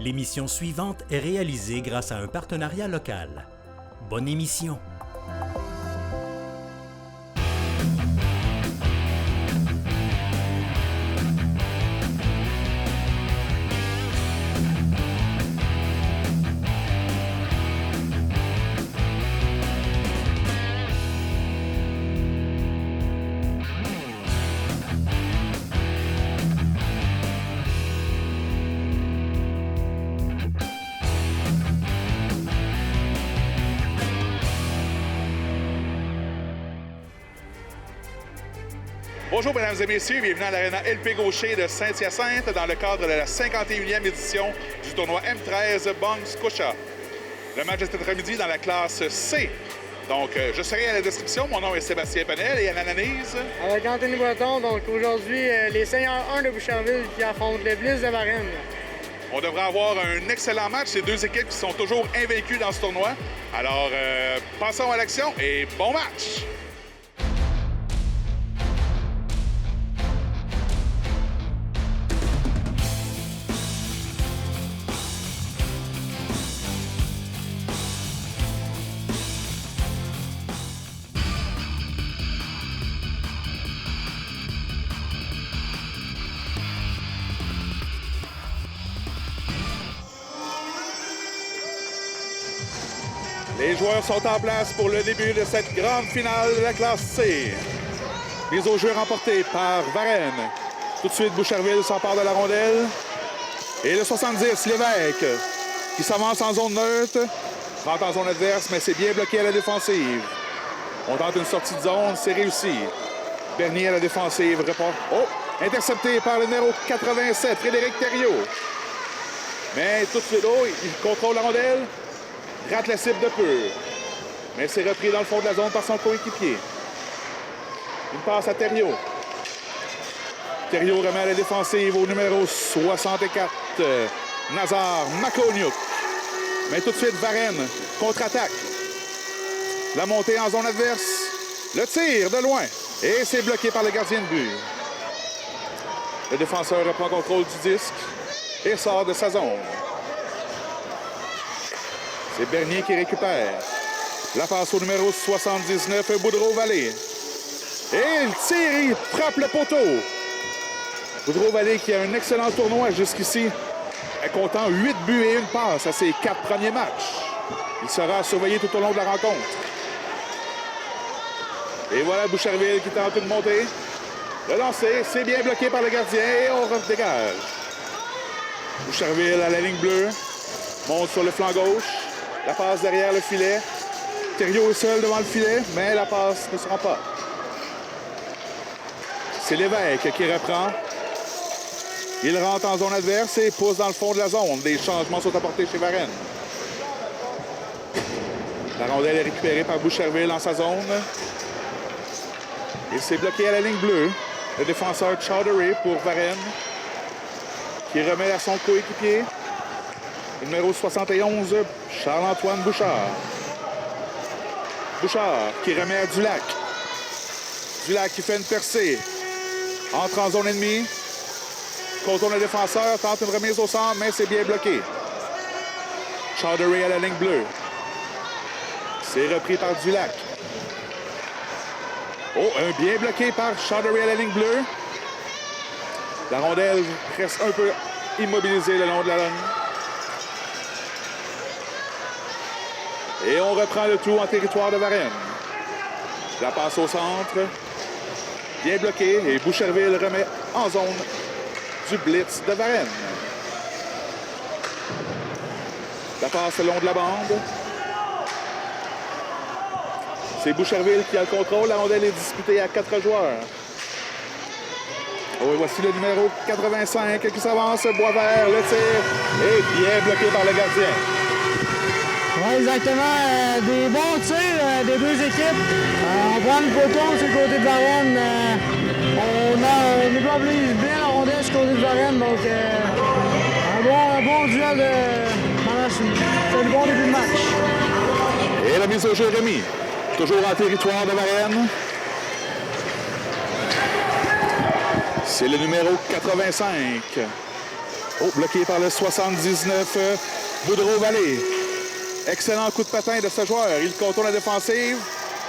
L'émission suivante est réalisée grâce à un partenariat local. Bonne émission! Bonjour mesdames et messieurs, bienvenue à l'Arena LP Gaucher de Saint-Hyacinthe dans le cadre de la 51e édition du tournoi M13 Bong Scotia. Le match est cet après-midi dans la classe C. Donc, je serai à la description. Mon nom est Sébastien Penel et à l'analyse. Avec Anthony Breton, donc aujourd'hui, les Seigneurs 1 de Boucherville qui affrontent les Bliss de Varennes. On devrait avoir un excellent match. Ces deux équipes qui sont toujours invaincues dans ce tournoi. Alors, passons à l'action et bon match! Les joueurs sont en place pour le début de cette grande finale de la classe C. Mise au jeu remportée par Varennes. Tout de suite, Boucherville s'empare de la rondelle. Et le 70, Lévesque, qui s'avance en zone neutre. Rentre en zone adverse, mais c'est bien bloqué à la défensive. On tente une sortie de zone, c'est réussi. Bernier à la défensive répond. Oh! Intercepté par le numéro 87, Frédéric Thériault. Mais tout de suite, oh, il contrôle la rondelle. Rate la cible de peu. Mais c'est repris dans le fond de la zone par son coéquipier. Une passe à Thériault. Thériault remet à la défensive au numéro 64, Nazar Makoniuk. Mais tout de suite, Varennes contre-attaque. La montée en zone adverse. Le tir de loin. Et c'est bloqué par le gardien de but. Le défenseur reprend contrôle du disque et sort de sa zone. C'est Bernier qui récupère. La passe au numéro 79, Boudreau-Vallée. Et il tire, il frappe le poteau. Boudreau-Vallée qui a un excellent tournoi jusqu'ici, comptant 8 buts et une passe à ses 4 premiers matchs. Il sera surveillé tout au long de la rencontre. Et voilà Boucherville qui tente de monter. Le lancer, c'est bien bloqué par le gardien et on dégage. Boucherville à la ligne bleue. Monte sur le flanc gauche. La passe derrière le filet. Thériault est seul devant le filet, mais la passe ne se rend pas. C'est Lévesque qui reprend. Il rentre en zone adverse et pousse dans le fond de la zone. Des changements sont apportés chez Varennes. La rondelle est récupérée par Boucherville dans sa zone. Il s'est bloqué à la ligne bleue. Le défenseur Chowdhury pour Varennes, qui remet à son coéquipier. Le numéro 71, Charles-Antoine Bouchard. Bouchard qui remet à Dulac. Dulac qui fait une percée. Entre en zone ennemie. Contourne le défenseur, tente une remise au centre, mais c'est bien bloqué. Chowdhury à la ligne bleue. C'est repris par Dulac. Oh, un bien bloqué par Chowdhury à la ligne bleue. La rondelle reste un peu immobilisée le long de la ligne. Et on reprend le tout en territoire de Varennes. La passe au centre. Bien bloqué. Et Boucherville remet en zone du blitz de Varennes. La passe le long de la bande. C'est Boucherville qui a le contrôle. La rondelle est disputée à 4 joueurs. Oh, et voici le numéro 85 qui s'avance. Boisvert, le tir est bien bloqué par le gardien. Oui, exactement. Des bons tirs des deux équipes. On prend le poteau sur le côté de Varennes. On établit bien la rondelle sur le côté de Varennes. Donc, un bon duel c'est le bon début de match. Et la mise au jeu remis. Toujours en territoire de Varennes. C'est le numéro 85. Oh, bloqué par le 79, Boudreau-Vallée. Excellent coup de patin de ce joueur. Il contourne la défensive.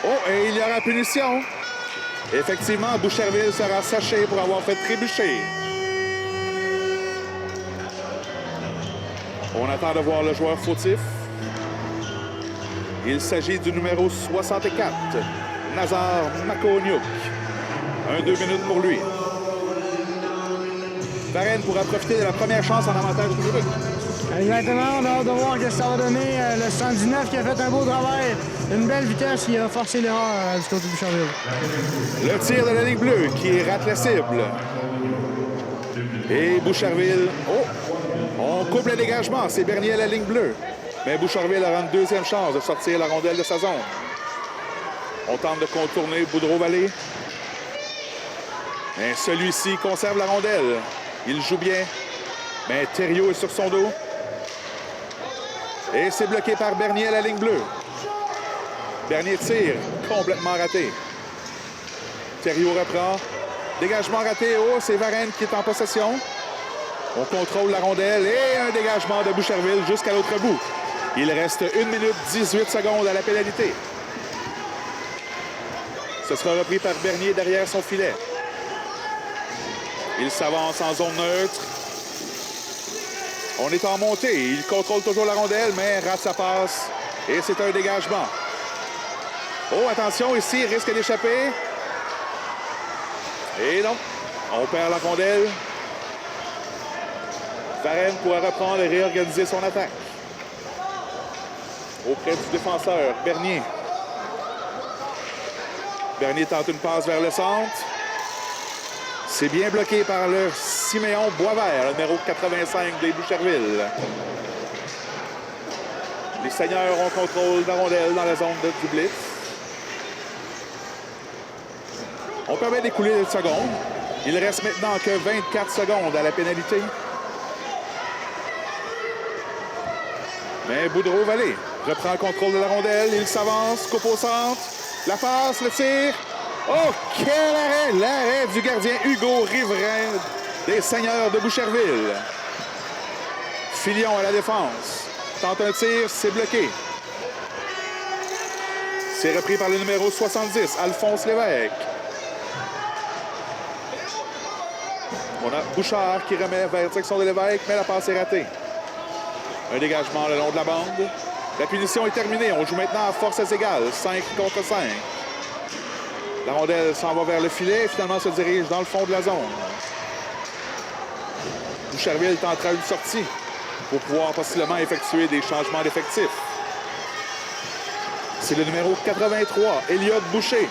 Oh, et il y aura punition. Effectivement, Boucherville sera saché pour avoir fait trébucher. On attend de voir le joueur fautif. Il s'agit du numéro 64, Nazar Makoniuk. 2 minutes pour lui. Varennes pourra profiter de la première chance en avantage numérique. Exactement, on a hâte de voir ce que ça va donner. Le 119 qui a fait un beau travail, une belle vitesse qui a forcé l'erreur du côté de Boucherville. Le tir de la ligne bleue qui rate la cible. Et Boucherville, on coupe le dégagement, c'est Bernier à la ligne bleue. Mais Boucherville aura une deuxième chance de sortir la rondelle de sa zone. On tente de contourner Boudreau-Vallée. Mais celui-ci conserve la rondelle. Il joue bien. Mais Thériault est sur son dos. Et c'est bloqué par Bernier à la ligne bleue. Bernier tire, complètement raté. Thériault reprend. Dégagement raté. Oh, c'est Varennes qui est en possession. On contrôle la rondelle et un dégagement de Boucherville jusqu'à l'autre bout. Il reste 1 minute 18 secondes à la pénalité. Ce sera repris par Bernier derrière son filet. Il s'avance en zone neutre. On est en montée. Il contrôle toujours la rondelle, mais rate sa passe. Et c'est un dégagement. Oh, attention, ici, il risque d'échapper. Et non, on perd la rondelle. Varennes pourra reprendre et réorganiser son attaque. Auprès du défenseur, Bernier. Bernier tente une passe vers le centre. C'est bien bloqué par le Siméon Boisvert, le numéro 85 des Boucherville. Les Seigneurs ont contrôle de la rondelle dans la zone du blitz. On permet d'écouler une seconde. Il reste maintenant que 24 secondes à la pénalité. Mais Boudreau-Vallée reprend le contrôle de la rondelle. Il s'avance, coupe au centre. La passe, le tir. Oh, quel arrêt! L'arrêt du gardien Hugo Riverain des Seigneurs de Boucherville. Filion à la défense. Tente un tir, c'est bloqué. C'est repris par le numéro 70, Alphonse Lévesque. On a Bouchard qui remet vers la direction de Lévesque, mais la passe est ratée. Un dégagement le long de la bande. La punition est terminée. On joue maintenant à forces égales, 5 contre 5. La rondelle s'en va vers le filet et finalement se dirige dans le fond de la zone. Boucherville tentera une sortie pour pouvoir possiblement effectuer des changements d'effectifs. C'est le numéro 83, Elliott Boucher.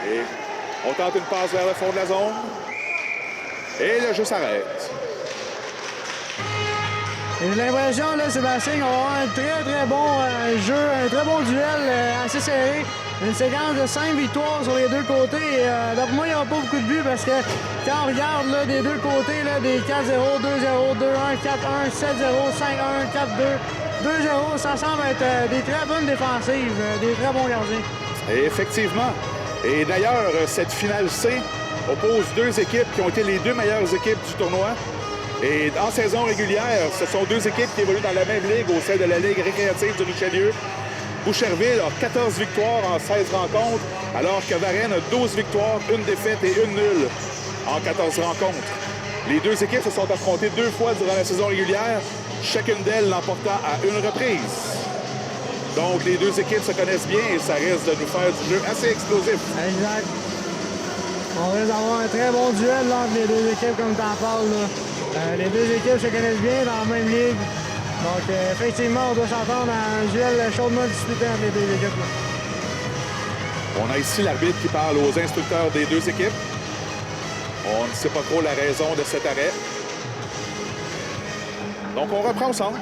Et on tente une passe vers le fond de la zone. Et le jeu s'arrête. J'ai l'impression, là, Sébastien, qu'on va avoir un très bon jeu, un très bon duel assez serré. Une séquence de 5 victoires sur les deux côtés. D'après moi, il n'y aura pas beaucoup de buts parce que quand on regarde là, des deux côtés, là, des 4-0, 2-0, 2-1, 4-1, 7-0, 5-1, 4-2, 2-0, ça semble être des très bonnes défensives, des très bons gardiens. Et effectivement. Et d'ailleurs, cette finale C oppose deux équipes qui ont été les deux meilleures équipes du tournoi. Et en saison régulière, ce sont deux équipes qui évoluent dans la même ligue au sein de la Ligue récréative du Richelieu. Boucherville a 14 victoires en 16 rencontres, alors que Varennes a 12 victoires, une défaite et une nulle en 14 rencontres. Les deux équipes se sont affrontées 2 fois durant la saison régulière, chacune d'elles l'emportant à une reprise. Donc, les deux équipes se connaissent bien et ça risque de nous faire du jeu assez explosif. Exact. On risque d'avoir un très bon duel là, entre les deux équipes, comme tu en parles. Là. Les deux équipes se connaissent bien dans la même ligue. Donc, effectivement, on doit s'entendre à un duel chaudement disputé entre les deux équipes. Là. On a ici l'arbitre qui parle aux instructeurs des deux équipes. On ne sait pas trop la raison de cet arrêt. Donc, on reprend au centre.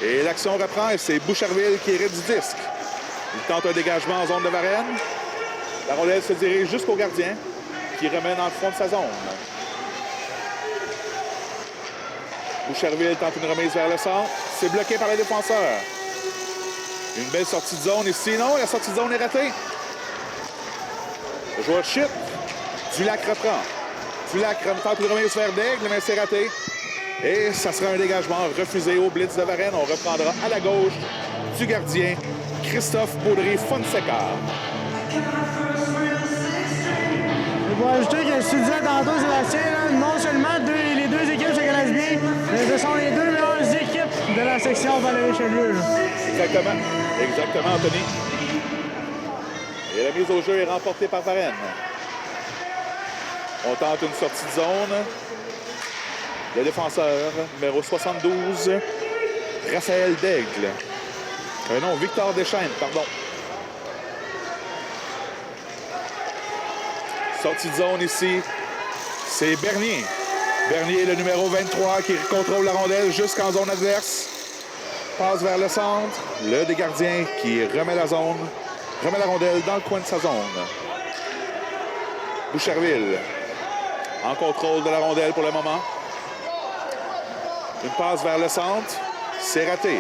Et l'action reprend et c'est Boucherville qui hérite du disque. Il tente un dégagement en zone de Varennes. La rondelle se dirige jusqu'au gardien qui remet dans le fond de sa zone. Boucherville tente une remise vers le centre. C'est bloqué par les défenseurs. Une belle sortie de zone ici. Non, la sortie de zone est ratée. Le joueur chute. Dulac reprend. Dulac tente de remise vers Daigle, mais c'est raté. Et ça sera un dégagement refusé au blitz de Varennes. On reprendra à la gauche du gardien Christophe Baudry-Fonseca. Je vais ajouter que ce que tu disais tantôt, Sébastien, là, non seulement les deux équipes se connaissent bien, mais ce sont les deux meilleures équipes de la section Valéry-Richelieu. Exactement. Exactement, Anthony. Et la mise au jeu est remportée par Varennes. On tente une sortie de zone. Le défenseur, numéro 72, Raphaël Daigle. Non, Victor Deschaines, pardon. Sortie de zone ici, c'est Bernier. Bernier, le numéro 23, qui contrôle la rondelle jusqu'en zone adverse. Passe vers le centre. Le des gardiens qui remet la rondelle dans le coin de sa zone. Boucherville, en contrôle de la rondelle pour le moment. Une passe vers le centre, c'est raté.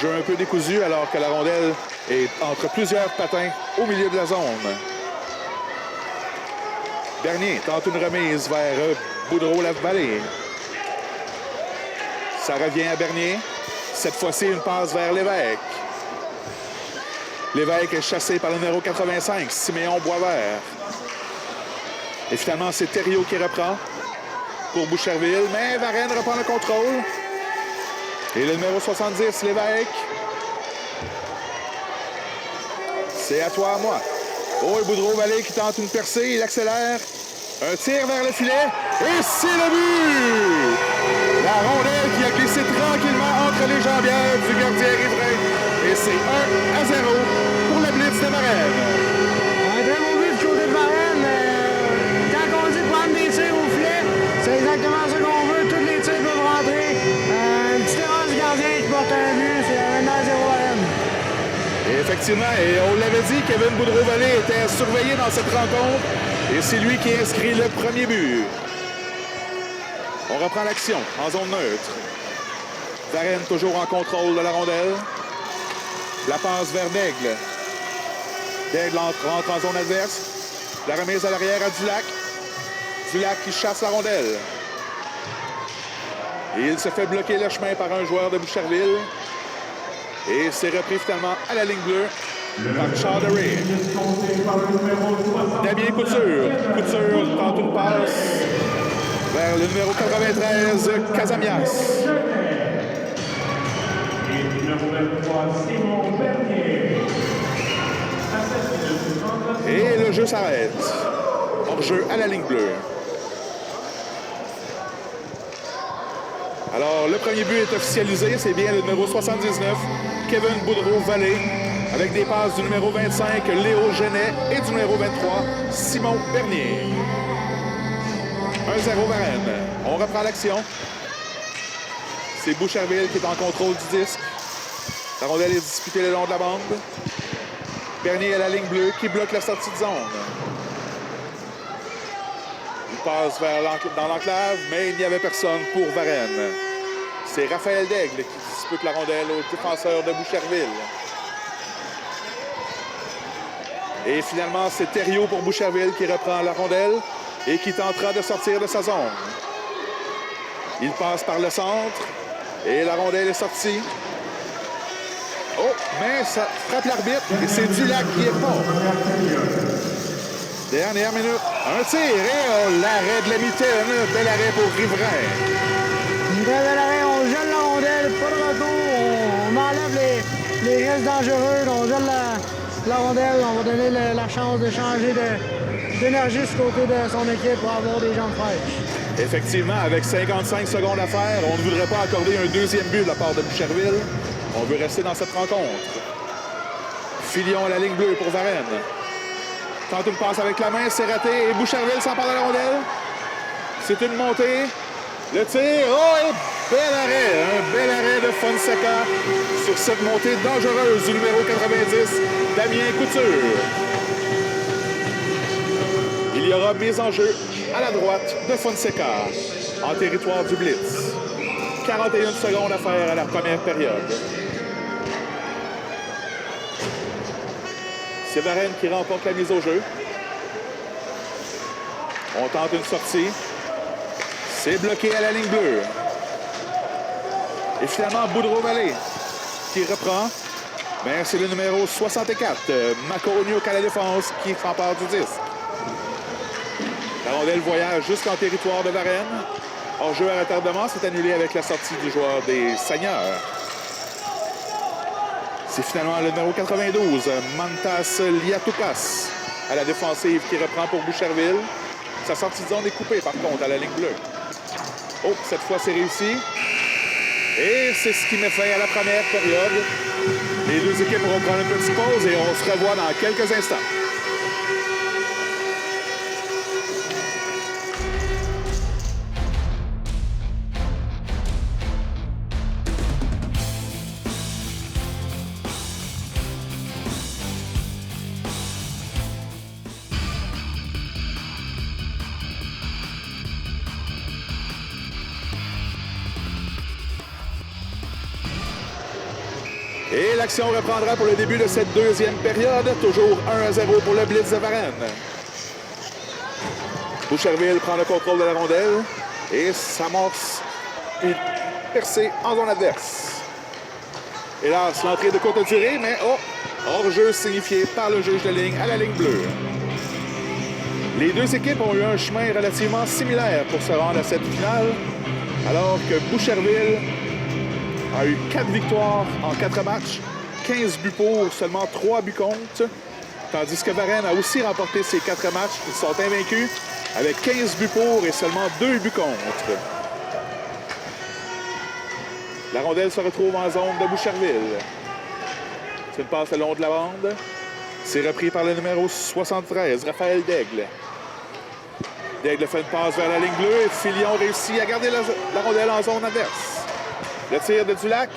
Jeu un peu décousu alors que la rondelle est entre plusieurs patins au milieu de la zone. Bernier tente une remise vers Boudreau-Lavallée. Ça revient à Bernier. Cette fois-ci, une passe vers Lévesque. Lévesque est chassé par le numéro 85, Siméon Boisvert. Et finalement, c'est Thériault qui reprend pour Boucherville, mais Varennes reprend le contrôle. Et le numéro 70, Lévesque. C'est à toi, à moi. Oh, et Boudreau-Vallée qui tente une percée, il accélère. Un tir vers le filet, et c'est le but! La rondelle qui a glissé tranquillement entre les jambières du gardien riverain. Et c'est 1-0 pour la blitz de Varennes. Un très beau but du côté de Varennes. Quand on dit de prendre des tirs au filet, c'est exactement ce qu'on veut. Tous les tirs peuvent rentrer. Une petite erreur du gardien qui porte un but, c'est maintenant 0 Varennes. Et effectivement, et on l'avait dit, Kevin Boudreau-Vallée était surveillé dans cette rencontre. Et c'est lui qui inscrit le premier but. On reprend l'action en zone neutre. Varennes toujours en contrôle de la rondelle. La passe vers Daigle. Daigle rentre en zone adverse. La remise à l'arrière à Dulac. Dulac qui chasse la rondelle. Et il se fait bloquer le chemin par un joueur de Boucherville. Et c'est repris finalement à la ligne bleue par Chaudery. Damien Couture. Couture tente une passe vers le numéro 93, Casamias. Et le jeu s'arrête. Hors-jeu à la ligne bleue. Alors, le premier but est officialisé. C'est bien le numéro 79, Kevin Boudreau-Vallée, avec des passes du numéro 25, Léo Genet, et du numéro 23, Simon Bernier. 1-0 Varennes. On reprend l'action. C'est Boucherville qui est en contrôle du disque. La rondelle est disputée le long de la bande. Bernier à la ligne bleue qui bloque la sortie de zone. Il passe dans l'enclave, mais il n'y avait personne pour Varennes. C'est Raphaël Daigle qui dispute la rondelle au défenseur de Boucherville. Et finalement, c'est Thériault pour Boucherville qui reprend la rondelle et qui tentera de sortir de sa zone. Il passe par le centre et la rondelle est sortie. Oh, mais ça frappe l'arbitre et c'est Dulac qui est fort. Dernière minute, un tir et l'arrêt de la mi-temps, bel arrêt pour Riverain. Bel arrêt, on gèle la rondelle, pas de retour, on enlève les restes dangereux, on gèle la rondelle, on va donner la chance de changer d'énergie du côté de son équipe pour avoir des jambes fraîches. Effectivement, avec 55 secondes à faire, on ne voudrait pas accorder un deuxième but de la part de Boucherville. On veut rester dans cette rencontre. Filion à la ligne bleue pour Varennes. Tente une passe avec la main, c'est raté. Et Boucherville s'empare de la rondelle. C'est une montée. Le tir. Oh, et bel arrêt. Un bel arrêt de Fonseca sur cette montée dangereuse du numéro 90, Damien Couture. Il y aura mise en jeu à la droite de Fonseca en territoire du Blitz. 41 secondes à faire à la première période. C'est Varennes qui remporte la mise au jeu. On tente une sortie. C'est bloqué à la ligne bleue. Et finalement, Boudreau-Vallée qui reprend. Mais c'est le numéro 64, Maconiuk à la défense, qui s'empare du disque. La rondelle voyage jusqu'en territoire de Varennes. Hors-jeu à retardement, c'est annulé avec la sortie du joueur des Seigneurs. C'est finalement le numéro 92, Mantas Liatoukas, à la défensive qui reprend pour Boucherville. Sa sortie de zone est coupée, par contre, à la ligne bleue. Oh, cette fois, c'est réussi. Et c'est ce qui met fin à la première période. Les deux équipes vont prendre une petite pause et on se revoit dans quelques instants. Et l'action reprendra pour le début de cette deuxième période. Toujours 1-0 pour le Blitz de Varennes. Boucherville prend le contrôle de la rondelle et s'amorce une percée en zone adverse. Hélas, l'entrée de courte durée, mais hors-jeu signifié par le juge de ligne à la ligne bleue. Les deux équipes ont eu un chemin relativement similaire pour se rendre à cette finale, alors que Boucherville a eu 4 victoires en 4 matchs, 15 buts pour, seulement 3 buts contre. Tandis que Varennes a aussi remporté ses 4 matchs. Ils sont invaincus avec 15 buts pour et seulement 2 buts contre. La rondelle se retrouve en zone de Boucherville. C'est une passe le long de la bande. C'est repris par le numéro 73, Raphaël Daigle. Daigle fait une passe vers la ligne bleue et Filion réussit à garder la rondelle en zone adverse. Le tir de Dulac.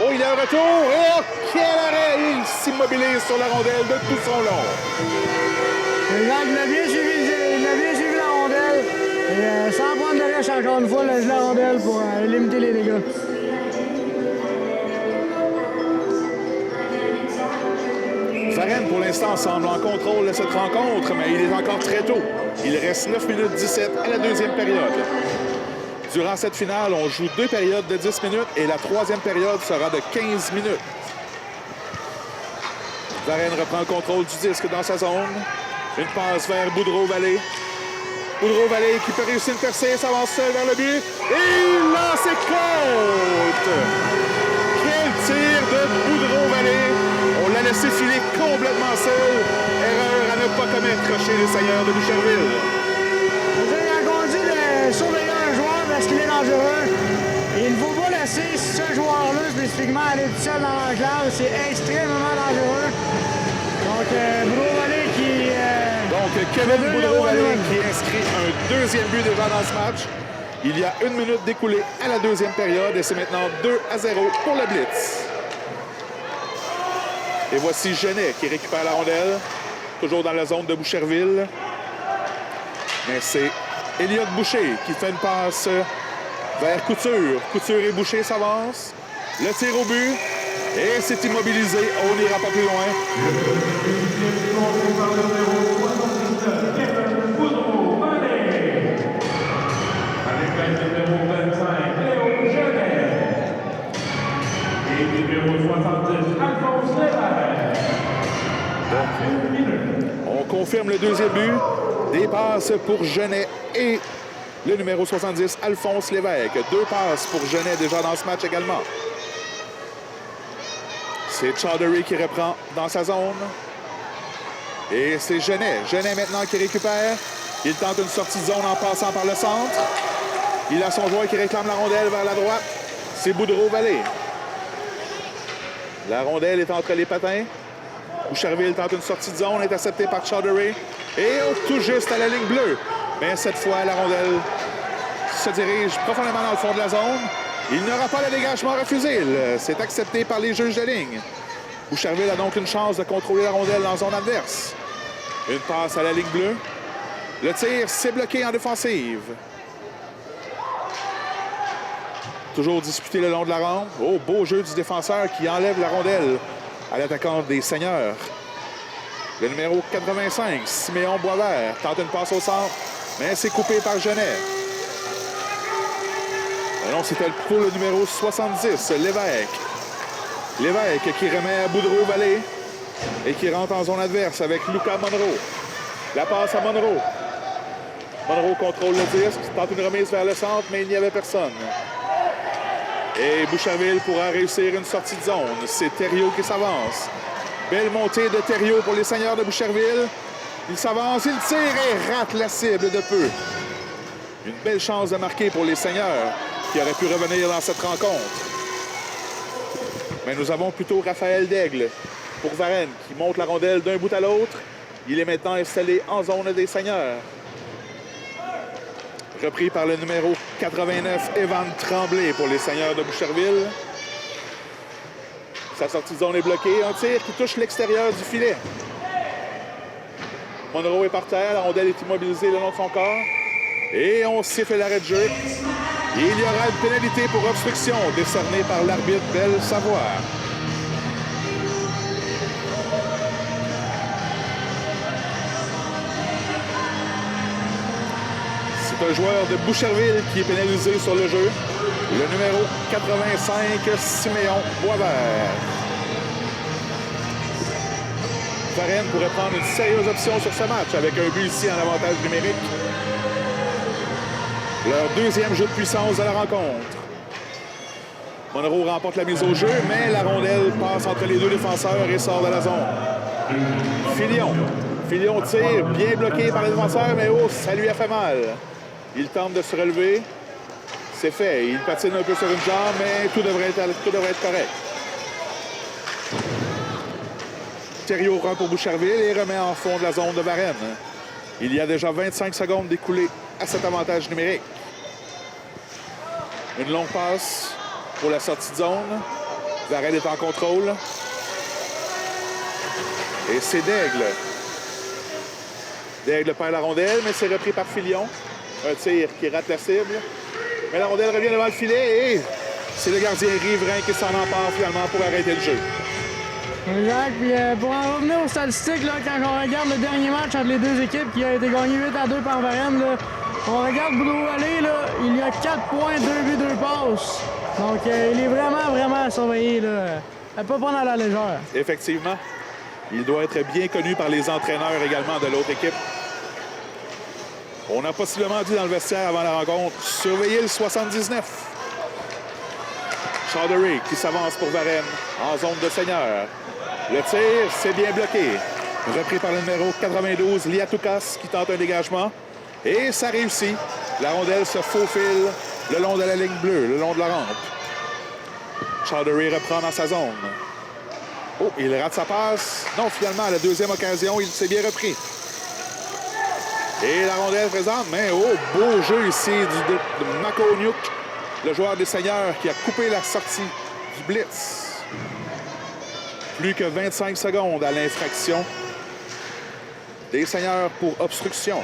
Oh, il est en retour. Et oh, quel arrêt! Il s'immobilise sur la rondelle de tout son long. Il a bien suivi la rondelle. Et sans prendre de risque, encore une fois, il a la rondelle pour limiter les dégâts. Varennes, pour l'instant, semble en contrôle de cette rencontre, mais il est encore très tôt. Il reste 9 minutes 17 à la deuxième période. Durant cette finale, on joue 2 périodes de 10 minutes et la troisième période sera de 15 minutes. Varennes reprend le contrôle du disque dans sa zone. Une passe vers Boudreau-Vallée. Boudreau-Vallée qui peut réussir une percée, s'avance seul vers le but. Et il lance et compte! Quel tir de Boudreau-Vallée! On l'a laissé filer complètement seul. Erreur à ne pas commettre chez les Seigneurs de Boucherville. Il a conduit de surveiller un joueur parce qu'il est dangereux. Et il ne faut pas laisser ce joueur-là spécifiquement aller tout seul dans l'enclave. C'est extrêmement dangereux. Donc, Boudreau-Vallée qui... Donc, Kevin Boudreau-Vallée qui inscrit un deuxième but déjà dans ce match. Il y a 1 minute d'écoulée à la deuxième période et c'est maintenant 2-0 pour le Blitz. Et voici Genet qui récupère la rondelle, toujours dans la zone de Boucherville. Mais c'est Elliott Boucher qui fait une passe vers Couture. Couture et Boucher s'avancent. Le tir au but. Et c'est immobilisé. On n'ira pas plus loin. Avec le numéro 25, Léo Genet. Et le numéro 70, Alphonse Lévesque. On confirme le deuxième but. Des passes pour Genet et le numéro 70, Alphonse Lévesque. 2 passes pour Genet déjà dans ce match également. C'est Chowdhury qui reprend dans sa zone. Et c'est Genet. Genet maintenant qui récupère. Il tente une sortie de zone en passant par le centre. Il a son joueur qui réclame la rondelle vers la droite. C'est Boudreau-Vallée. La rondelle est entre les patins. Boucherville tente une sortie de zone, est acceptée par Chowdhury. Et tout juste à la ligne bleue. Mais cette fois, la rondelle se dirige profondément dans le fond de la zone. Il n'aura pas le dégagement refusé. C'est accepté par les juges de ligne. Boucherville a donc une chance de contrôler la rondelle dans zone adverse. Une passe à la ligne bleue. Le tir, c'est bloqué en défensive. Toujours disputé le long de la rampe. Oh, beau jeu du défenseur qui enlève la rondelle à l'attaquant des Seigneurs. Le numéro 85, Siméon Boisvert, tente une passe au centre. Mais c'est coupé par Genet. Non, c'était pour le numéro 70, Lévesque. Lévesque qui remet à Boudreau-Vallée et qui rentre en zone adverse avec Lucas Monroe. La passe à Monroe. Monroe contrôle le disque, tente une remise vers le centre, mais il n'y avait personne. Et Boucherville pourra réussir une sortie de zone. C'est Thériault qui s'avance. Belle montée de Thériault pour les Seigneurs de Boucherville. Il s'avance, il tire et rate la cible de peu. Une belle chance de marquer pour les Seigneurs qui auraient pu revenir dans cette rencontre. Mais nous avons plutôt Raphaël Daigle pour Varennes qui monte la rondelle d'un bout à l'autre. Il est maintenant installé en zone des Seigneurs. Repris par le numéro 89, Evan Tremblay pour les Seigneurs de Boucherville. Sa sortie de zone est bloquée. Un tir qui touche l'extérieur du filet. Monroe est par terre. La rondelle est immobilisée le long de son corps. Et on siffle l'arrêt de jeu. Il y aura une pénalité pour obstruction décernée par l'arbitre Belle Savoie. C'est un joueur de Boucherville qui est pénalisé sur le jeu. Le numéro 85, Siméon Boisvert. Varennes pourrait prendre une sérieuse option sur ce match avec un but ici en avantage numérique. Leur deuxième jeu de puissance de la rencontre. Monroe remporte la mise au jeu, mais la rondelle passe entre les deux défenseurs et sort de la zone. Filion. Filion tire, bien bloqué par les défenseurs, mais oh, ça lui a fait mal. Il tente de se relever. C'est fait. Il patine un peu sur une jambe, mais tout devrait être correct. Thériault rend pour Boucherville et remet en fond de la zone de Varennes. Il y a déjà 25 secondes d'écoulées à cet avantage numérique. Une longue passe pour la sortie de zone. Varennes est en contrôle. Et c'est Daigle. Daigle perd la rondelle, mais c'est repris par Filion. Un tir qui rate la cible. Mais la rondelle revient devant le filet et c'est le gardien Riverain qui s'en empare finalement pour arrêter le jeu. Exact. Puis pour en revenir aux statistiques, là, quand on regarde le dernier match entre les deux équipes qui a été gagné 8-2 par Varennes, là, on regarde Boudreau-Vallée, là, il y a 4 points, 2 buts, 2 passes. Donc il est vraiment à surveiller. Là. À pas prendre à la légère. Effectivement. Il doit être bien connu par les entraîneurs également de l'autre équipe. On a possiblement dit dans le vestiaire avant la rencontre, surveiller le 79. Chaudery qui s'avance pour Varennes en zone de Seigneur. Le tir, c'est bien bloqué. Repris par le numéro 92, Liatoukas qui tente un dégagement. Et ça réussit. La rondelle se faufile le long de la ligne bleue, le long de la rampe. Chaudery reprend dans sa zone. Oh, il rate sa passe. Non, finalement, à la deuxième occasion, il s'est bien repris. Et la rondelle présente, mais oh, beau jeu ici de Makoniuk, le joueur des Seigneurs qui a coupé la sortie du blitz. Plus que 25 secondes à l'infraction des Seigneurs pour obstruction.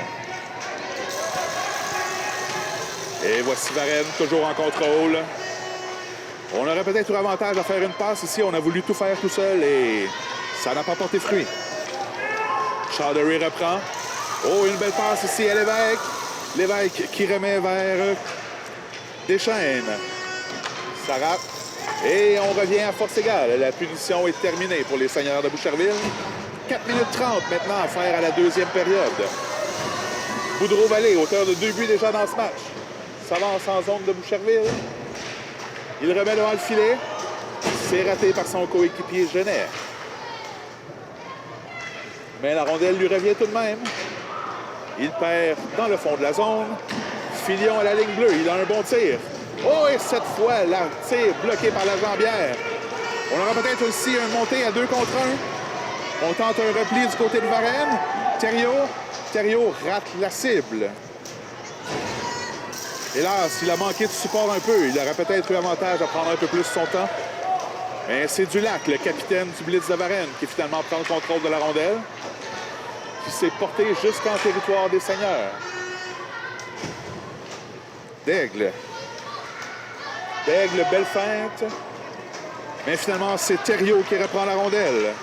Et voici Varennes, toujours en contrôle. On aurait peut-être eu avantage à faire une passe ici. On a voulu tout faire tout seul et ça n'a pas porté fruit. Chaudery reprend. Oh, une belle passe ici à Lévesque. Lévesque qui remet vers Deschênes. Ça rate. Et on revient à force égale. La punition est terminée pour les Seigneurs de Boucherville. 4 minutes 30 maintenant à faire à la deuxième période. Boudreau-Vallée, auteur de 2 buts déjà dans ce match, s'avance en zone de Boucherville. Il remet devant le filet. C'est raté par son coéquipier Genet. Mais la rondelle lui revient tout de même. Il perd dans le fond de la zone. Filion à la ligne bleue. Il a un bon tir. Oh, et cette fois, la tir bloqué par la jambière. On aura peut-être aussi une montée à 2 contre 1. On tente un repli du côté de Varennes. Thériault rate la cible. Hélas, il a manqué de support un peu. Il aurait peut-être eu avantage à prendre un peu plus son temps. Mais c'est Dulac, le capitaine du Blitz de Varennes, qui finalement prend le contrôle de la rondelle, qui s'est porté jusqu'en territoire des Seigneurs. Daigle, belle feinte. Mais finalement, c'est Thériault qui reprend la rondelle.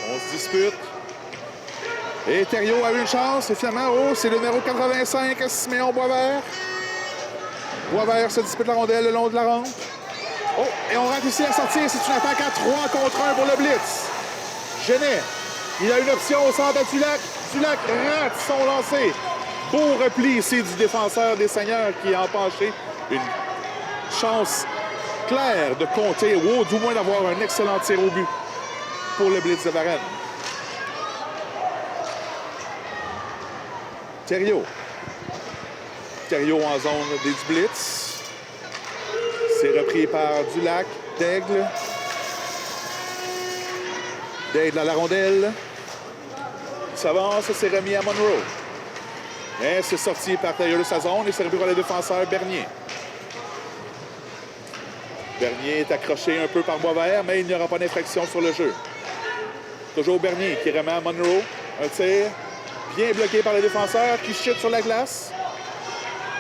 On se dispute. Et Thériault a eu une chance. Et finalement, oh, c'est le numéro 85, Siméon Boisvert. Boisvert se dispute la rondelle le long de la rampe. Oh, et on rentre ici à sortir. C'est une attaque à 3 contre 1 pour le Blitz. Genet, il a une option au centre à Dulac. Dulac rate son lancer. Beau repli ici du défenseur des Seigneurs qui a empanché une chance claire de compter ou du moins d'avoir un excellent tir au but pour le Blitz de Varennes. Thériault. Thériault en zone des Blitz. C'est repris par Dulac, Daigle. Daigle à la rondelle. Il s'avance, c'est remis à Monroe. Mais c'est sorti par Thériault de sa zone et c'est repris par le défenseur Bernier. Bernier est accroché un peu par Boisvert, mais il n'y aura pas d'infraction sur le jeu. Toujours Bernier qui remet à Monroe. Un tir bien bloqué par le défenseur qui chute sur la glace.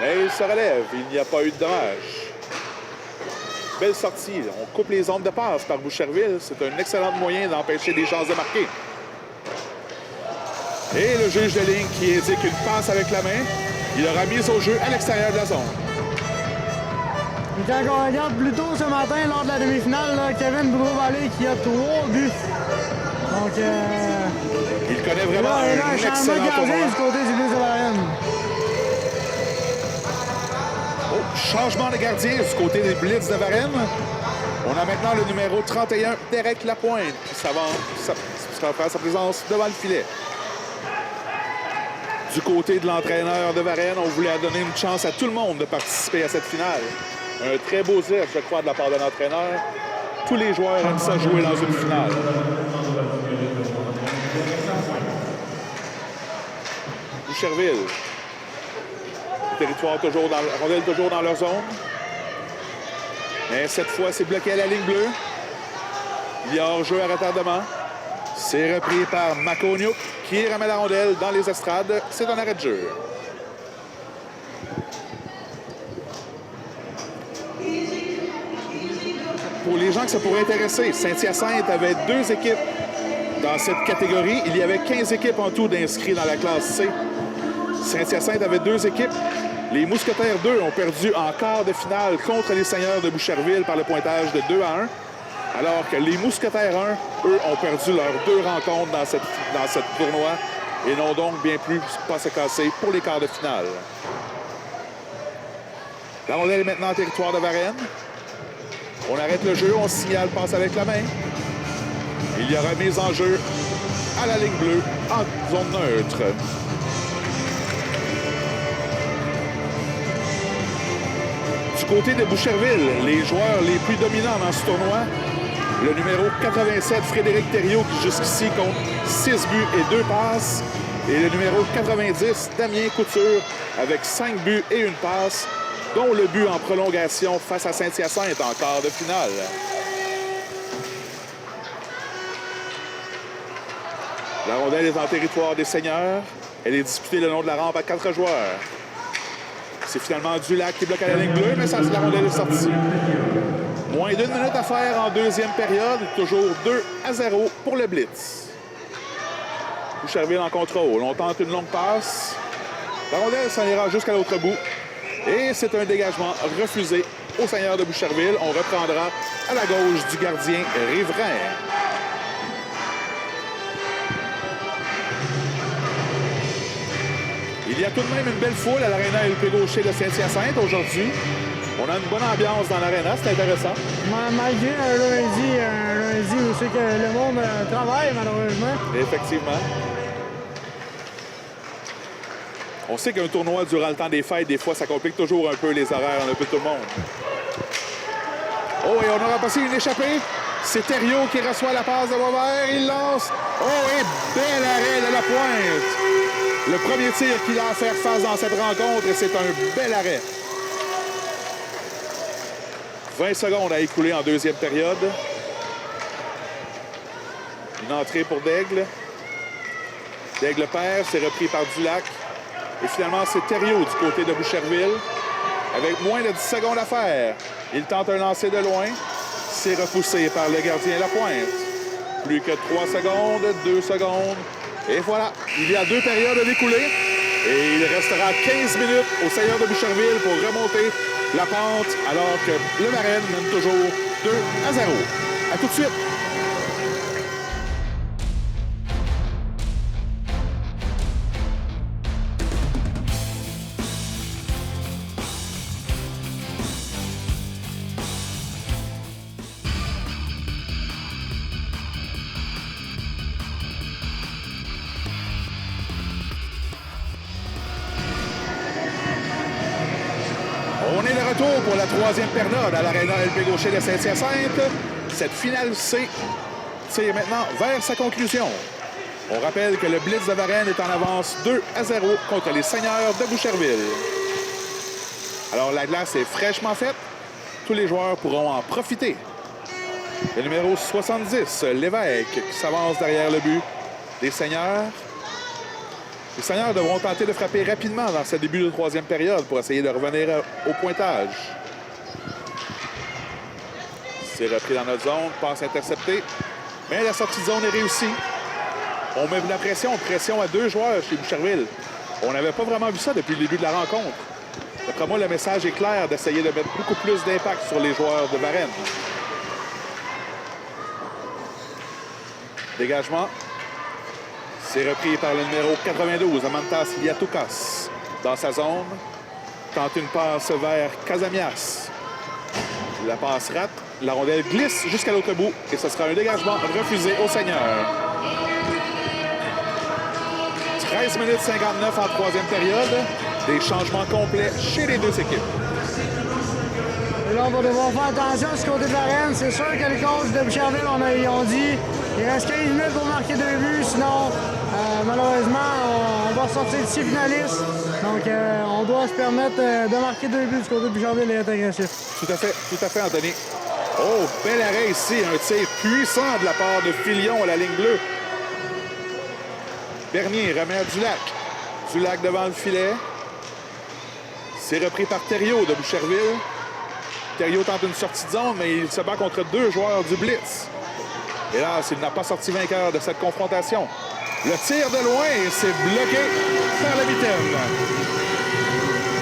Mais il se relève. Il n'y a pas eu de dommage. Belle sortie. On coupe les zones de passe par Boucherville. C'est un excellent moyen d'empêcher des chances de marquer. Et le juge de ligne qui indique une passe avec la main. Il aura mis au jeu à l'extérieur de la zone. Et quand on regarde plus tôt ce matin, lors de la demi-finale, là, Kevin Boudreau-Vallée qui a 3 buts. Donc, il connaît vraiment là, un excellent changement de gardien tournoi. du côté du Blitz de Varennes. Oh, changement de gardien du côté des Blitz de Varennes. On a maintenant le numéro 31, Derek Lapointe, qui fera sa présence devant le filet. Du côté de l'entraîneur de Varennes, on voulait donner une chance à tout le monde de participer à cette finale. Un très beau geste, je crois, de la part de l'entraîneur. Tous les joueurs aiment ça jouer dans une finale. Boucherville. Le territoire toujours dans la rondelle, toujours dans leur zone. Mais cette fois, c'est bloqué à la ligne bleue. Il y a hors-jeu à retardement. C'est repris par Makoniuk qui remet la rondelle dans les estrades. C'est un arrêt de jeu. Pour les gens que ça pourrait intéresser, Saint-Hyacinthe avait 2 équipes dans cette catégorie. Il y avait 15 équipes en tout d'inscrits dans la classe C. Saint-Hyacinthe avait 2 équipes. Les Mousquetaires 2 ont perdu en quart de finale contre les Seigneurs de Boucherville par le pointage de 2-1. Alors que les Mousquetaires 1, eux, ont perdu leurs 2 rencontres dans cette tournoi et n'ont donc bien plus pas se casser pour les quarts de finale. La rondelle est maintenant en territoire de Varennes. On arrête le jeu, on signale passe avec la main. Il y aura mise en jeu à la ligne bleue en zone neutre. Du côté de Boucherville, les joueurs les plus dominants dans ce tournoi, le numéro 87, Frédéric Thériault, qui jusqu'ici compte 6 buts et 2 passes. Et le numéro 90, Damien Couture, avec 5 buts et 1 passe, dont le but en prolongation face à Saint-Hyacinthe en quart de finale. La rondelle est en territoire des Seigneurs. Elle est disputée le long de la rampe à 4 joueurs. C'est finalement Dulac qui bloque à la ligne bleue, mais ça, la rondelle est sortie. Moins d'1 minute à faire en deuxième période. Toujours 2-0 pour le Blitz. Boucherville en contrôle. On tente une longue passe. La rondelle s'en ira jusqu'à l'autre bout. Et c'est un dégagement refusé au Seigneur de Boucherville. On reprendra à la gauche du gardien riverain. Il y a tout de même une belle foule à l'aréna LP Gaucher de Saint-Hyacinthe aujourd'hui. On a une bonne ambiance dans l'aréna, c'est intéressant. Malgré un lundi où c'est que le monde travaille, malheureusement. Effectivement. On sait qu'un tournoi durant le temps des fêtes, des fois, ça complique toujours un peu les horaires un peu tout le monde. Oh, et on aura passé une échappée. C'est Thériault qui reçoit la passe de Boisvert. Il lance. Oh, et bel arrêt de Lapointe. Le premier tir qu'il a à faire face dans cette rencontre, et c'est un bel arrêt. 20 secondes à écouler en deuxième période. Une entrée pour Daigle. Daigle perd, c'est repris par Dulac. Et finalement, c'est Thériault du côté de Boucherville. Avec moins de 10 secondes à faire. Il tente un lancer de loin. C'est repoussé par le gardien Lapointe. Plus que 3 secondes, 2 secondes. Et voilà, il y a 2 périodes à découler. Et il restera 15 minutes aux Seigneurs de Boucherville pour remonter la pente, alors que le Varennes mène toujours 2-0. À tout de suite. On est de retour pour la 3e période à l'Aréna LP Gaucher de Saint-Hyacinthe. Cette finale C tire maintenant vers sa conclusion. On rappelle que le Blitz de Varennes est en avance 2-0 contre les Seigneurs de Boucherville. Alors la glace est fraîchement faite. Tous les joueurs pourront en profiter. Le numéro 70, Lévesque, qui s'avance derrière le but des Seigneurs. Les Seigneurs devront tenter de frapper rapidement dans ce début de 3e période pour essayer de revenir au pointage. C'est repris dans notre zone, passe interceptée. Mais la sortie de zone est réussie. On met de la pression à 2 joueurs chez Boucherville. On n'avait pas vraiment vu ça depuis le début de la rencontre. D'après moi, le message est clair d'essayer de mettre beaucoup plus d'impact sur les joueurs de Varennes. Dégagement. C'est repris par le numéro 92, Amantas Liatoukas, dans sa zone. Tente une passe vers Casamias. La passe rate. La rondelle glisse jusqu'à l'autre bout. Et ce sera un dégagement refusé au Seigneur. 13 minutes 59 en 3e période. Des changements complets chez les 2 équipes. Et là, on va devoir faire attention à ce côté de Varennes. C'est sûr que le coach de Boucherville, ils ont dit il reste 15 minutes pour marquer 2 buts. Sinon, malheureusement, on va sortir d'ici finaliste. Donc, on doit se permettre de marquer 2 buts du côté de Boucherville et être agressif. Tout à fait, Anthony. Oh, bel arrêt ici. Un tir puissant de la part de Filion à la ligne bleue. Bernier remet à Dulac. Dulac devant le filet. C'est repris par Thériault de Boucherville. Thériault tente une sortie de zone, mais il se bat contre 2 joueurs du Blitz. Et là, s'il n'a pas sorti vainqueur de cette confrontation. Le tir de loin, c'est bloqué par le mitaine.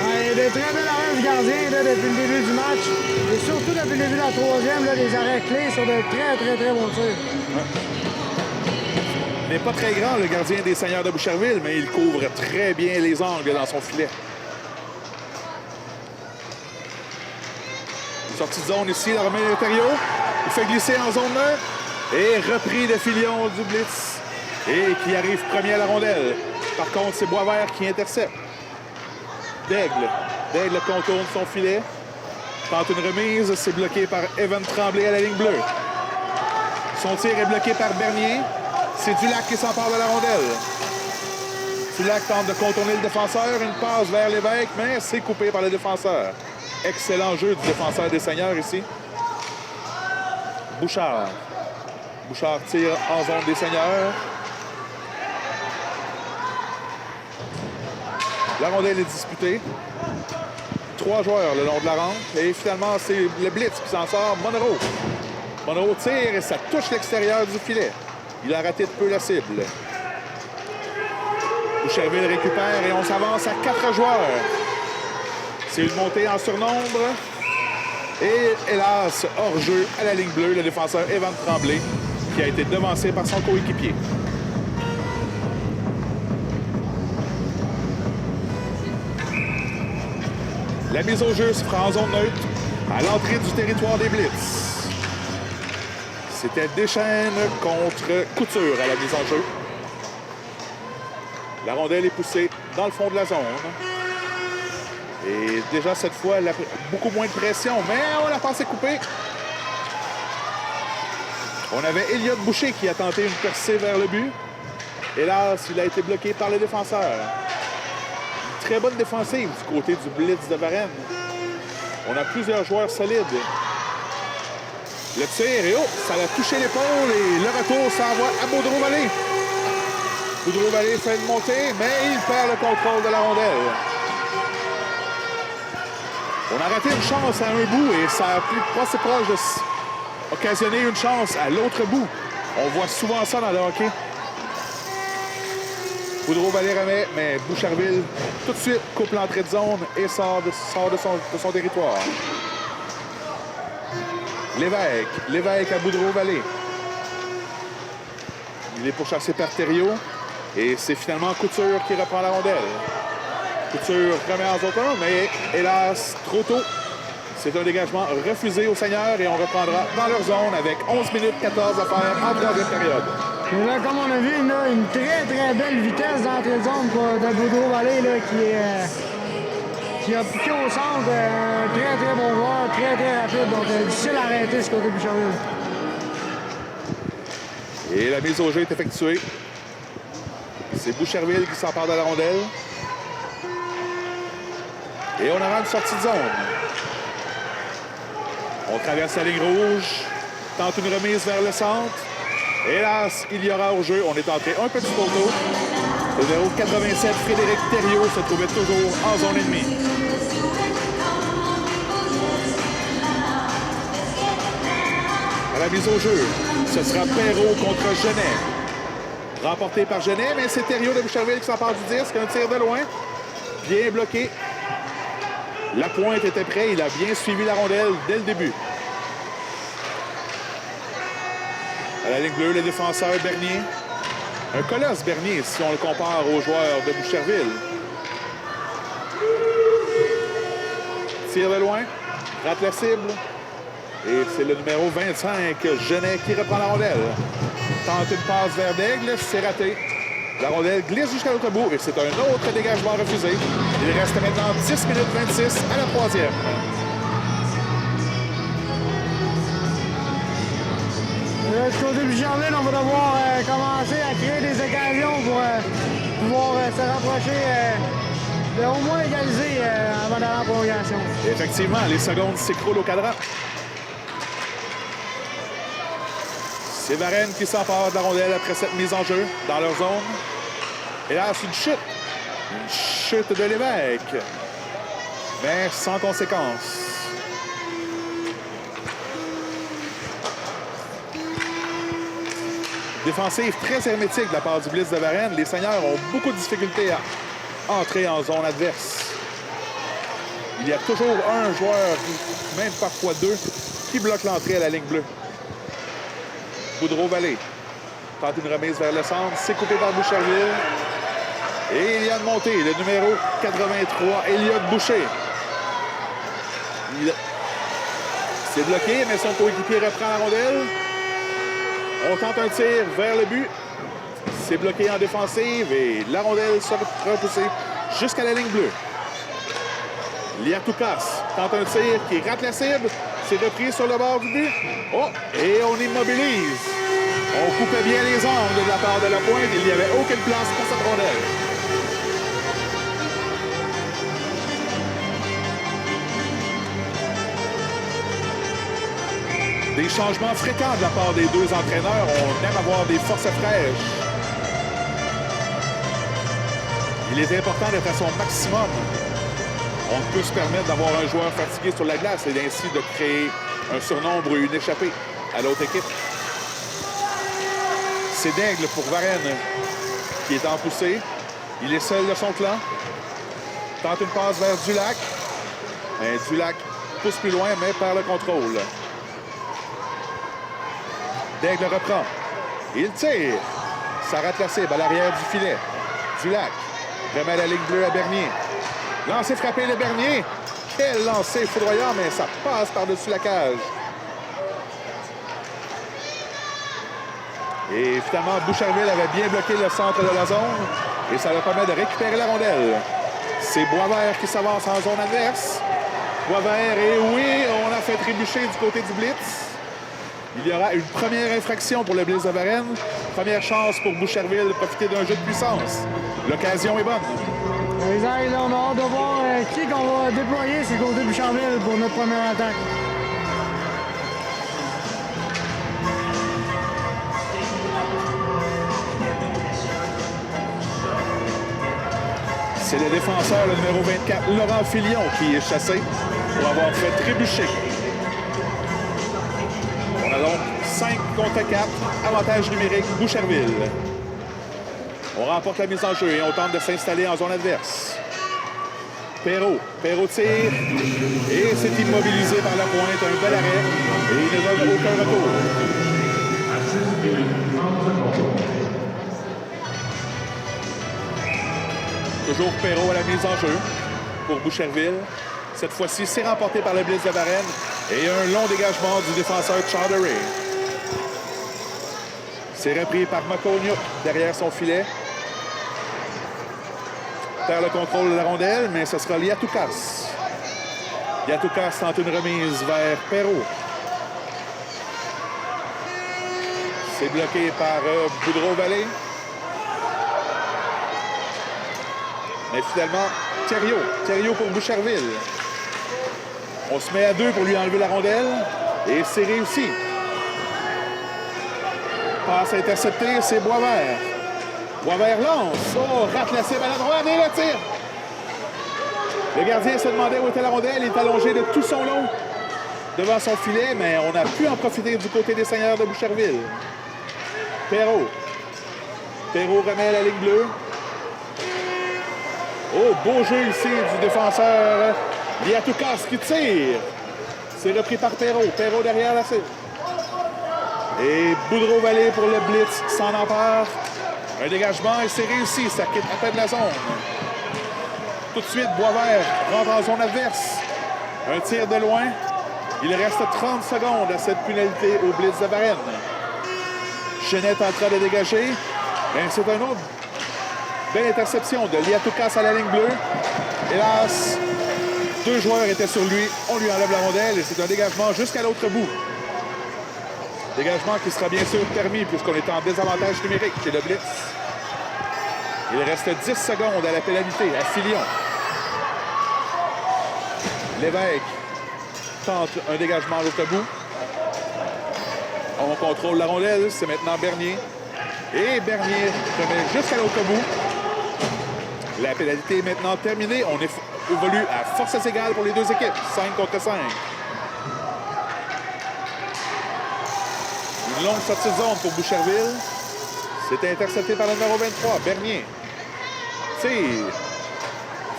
Ouais, de très bel arrêt du gardien là, depuis le début du match. Et surtout depuis le début de la 3e, là, les arrêts clés sur de très bons tirs. Il n'est pas très grand, le gardien des Seigneurs de Boucherville, mais il couvre très bien les angles dans son filet. Sortie de zone ici, la remet de Thériault. Il fait glisser en zone neutre. Et repris de Filion du Blitz. Et qui arrive premier à la rondelle. Par contre, c'est Boisvert qui intercepte. Daigle contourne son filet. Tente une remise. C'est bloqué par Evan Tremblay à la ligne bleue. Son tir est bloqué par Bernier. C'est Dulac qui s'empare de la rondelle. Dulac tente de contourner le défenseur. Une passe vers Lévesque, mais c'est coupé par le défenseur. Excellent jeu du défenseur des Seigneurs ici. Bouchard tire en zone des Seigneurs. La rondelle est disputée. 3 joueurs le long de la rampe. Et finalement, c'est le Blitz qui s'en sort. Monroe tire et ça touche l'extérieur du filet. Il a raté de peu la cible. Boucherville récupère et on s'avance à 4 joueurs. C'est une montée en surnombre. Et hélas, hors-jeu à la ligne bleue, le défenseur Evan Tremblay, qui a été devancé par son coéquipier. La mise au jeu se fera en zone neutre à l'entrée du territoire des Blitz. C'était Deschênes contre Couture à la mise en jeu. La rondelle est poussée dans le fond de la zone. Et déjà, cette fois, elle a beaucoup moins de pression. Mais la passe est coupée. On avait Elliott Boucher qui a tenté une percée vers le but. Hélas, il a été bloqué par le défenseur. Une très bonne défensive du côté du Blitz de Varennes. On a plusieurs joueurs solides. Le tir, et ça a touché l'épaule. Et le retour s'envoie à Boudreau-Vallée. Boudreau-Vallée fait une montée, mais il perd le contrôle de la rondelle. On a raté une chance à un bout et ça a pu passer proche de occasionner une chance à l'autre bout. On voit souvent ça dans le hockey. Boudreau-Vallée remet, mais Boucherville, tout de suite, coupe l'entrée de zone et sort de son territoire. Lévesque à Boudreau-Vallée. Il est pourchassé par Thériault. Et c'est finalement Couture qui reprend la rondelle. Couture remet en zone, mais hélas, trop tôt. C'est un dégagement refusé aux Seigneurs et on reprendra dans leur zone avec 11 minutes 14 à faire en troisième période. Et là, comme on a vu, là, une très belle vitesse d'entrée de zone de Boudreau-Vallée qui a piqué au centre. Très bon joueur, très rapide. Donc, difficile à arrêter ce côté de Boucherville. Et la mise au jeu est effectuée. C'est Boucherville qui s'empare de la rondelle. Et on aura une sortie de zone. On traverse la ligne rouge, tente une remise vers le centre. Hélas, il y aura au jeu. On est entré un petit peu tôt. Le numéro 87, Frédéric Thériault, se trouvait toujours en zone ennemie. À la mise au jeu, ce sera Perrault contre Genet. Remporté par Genet, mais c'est Thériault de Boucherville qui s'empare du disque. Un tir de loin. Bien bloqué. La pointe était prête. Il a bien suivi la rondelle dès le début. À la ligne bleue, le défenseur Bernier. Un colosse Bernier, si on le compare aux joueurs de Boucherville. Tire de loin. Rate la cible. Et c'est le numéro 25, Genet, qui reprend la rondelle. Tente une passe vers Daigle, c'est raté. La rondelle glisse jusqu'à l'autre bout et c'est un autre dégagement refusé. Il reste maintenant 10 minutes 26 à la troisième. Du côté de Boucherville, on va devoir commencer à créer des occasions pour pouvoir se rapprocher de au moins égaliser avant d'aller en prolongation. Effectivement, les secondes s'écroulent au cadran. C'est Varenne qui s'empare de la rondelle après cette mise en jeu dans leur zone. Et là, c'est une chute. Une chute de Lévesque. Mais sans conséquence. Défensive très hermétique de la part du Blitz de Varenne. Les Seigneurs ont beaucoup de difficultés à entrer en zone adverse. Il y a toujours un joueur, même parfois deux, qui bloque l'entrée à la ligne bleue. Boudreau-Vallée tente une remise vers le centre. C'est coupé par Boucherville. Et il y a une montée. Le numéro 83, Elliot Boucher. C'est bloqué, mais son coéquipier reprend la rondelle. On tente un tir vers le but. C'est bloqué en défensive et la rondelle sera repoussée jusqu'à la ligne bleue. Liatoukas tente un tir qui rate la cible. C'est repris sur le bord du but. Oh! Et on immobilise. On coupait bien les angles de la part de la pointe. Il n'y avait aucune place pour cette rondelle. Des changements fréquents de la part des deux entraîneurs. On aime avoir des forces fraîches. Il est important d'être à son maximum. On ne peut se permettre d'avoir un joueur fatigué sur la glace et ainsi de créer un surnombre ou une échappée à l'autre équipe. C'est Daigle pour Varenne qui est en poussée. Il est seul de son clan. Tente une passe vers Dulac. Dulac pousse plus loin, mais perd le contrôle. Daigle reprend. Il tire. Ça rate la cible à l'arrière du filet. Dulac remet la ligne bleue à Bernier. Lancé frappé le Bernier. Quel lancer foudroyant, mais ça passe par-dessus la cage. Et finalement, Boucherville avait bien bloqué le centre de la zone. Et ça leur permet de récupérer la rondelle. C'est Boisvert qui s'avance en zone adverse. Boisvert, et oui, on a fait trébucher du côté du Blitz. Il y aura une première infraction pour le Blitz de Varenne. Première chance pour Boucherville de profiter d'un jeu de puissance. L'occasion est bonne. Exact, là, on a hâte de voir qui qu'on va déployer sur le côté de Boucherville pour notre première attaque. C'est le défenseur, le numéro 24, Laurent Filion, qui est chassé pour avoir fait trébucher. On a donc 5 contre 4, avantage numérique, Boucherville. On remporte la mise en jeu et on tente de s'installer en zone adverse. Perrault tire et c'est immobilisé par la pointe. Un bel arrêt et il ne donne aucun retour. À 6 minutes, 30 secondes. Toujours Perrault à la mise en jeu pour Boucherville. Cette fois-ci, c'est remporté par le Blitz de Varennes et un long dégagement du défenseur Chowdhury. C'est repris par Makoniuk derrière son filet. Perd le contrôle de la rondelle, mais ce sera Liatoukas. Liatoukas tente une remise vers Perrault. C'est bloqué par Boudreau-Vallée. Mais finalement, Thériault pour Boucherville. On se met à 2 pour lui enlever la rondelle. Et c'est réussi. Passe interceptée, c'est Boisvert. Boisvert lance. Oh, rate la cible à la droite et le tir. Le gardien se demandait où était la rondelle. Il est allongé de tout son long devant son filet, mais on a pu en profiter du côté des Seigneurs de Boucherville. Perrault remet la ligne bleue. Oh, beau jeu ici du défenseur Liatoukas qui tire. C'est repris par Perrault. Perrault derrière la cible. Et Boudreau-Vallée pour le blitz s'en empare. Un dégagement et c'est réussi. Ça quitte à peine la zone. Tout de suite, Boisvert rentre en zone adverse. Un tir de loin. Il reste 30 secondes à cette pénalité au blitz de Varennes. Genet en train de dégager. Mais c'est un autre. Belle interception de Liatoukas à la ligne bleue. Hélas, 2 joueurs étaient sur lui. On lui enlève la rondelle et c'est un dégagement jusqu'à l'autre bout. Dégagement qui sera bien sûr permis puisqu'on est en désavantage numérique chez le blitz. Il reste 10 secondes à la pénalité à Filion. Lévesque tente un dégagement à l'autre bout. On contrôle la rondelle. C'est maintenant Bernier. Et Bernier remet jusqu'à l'autre bout. La pénalité est maintenant terminée. On évolue à forces égales pour les deux équipes. 5 contre 5. Une longue sortie de zone pour Boucherville. C'est intercepté par le numéro 23, Bernier. Tire.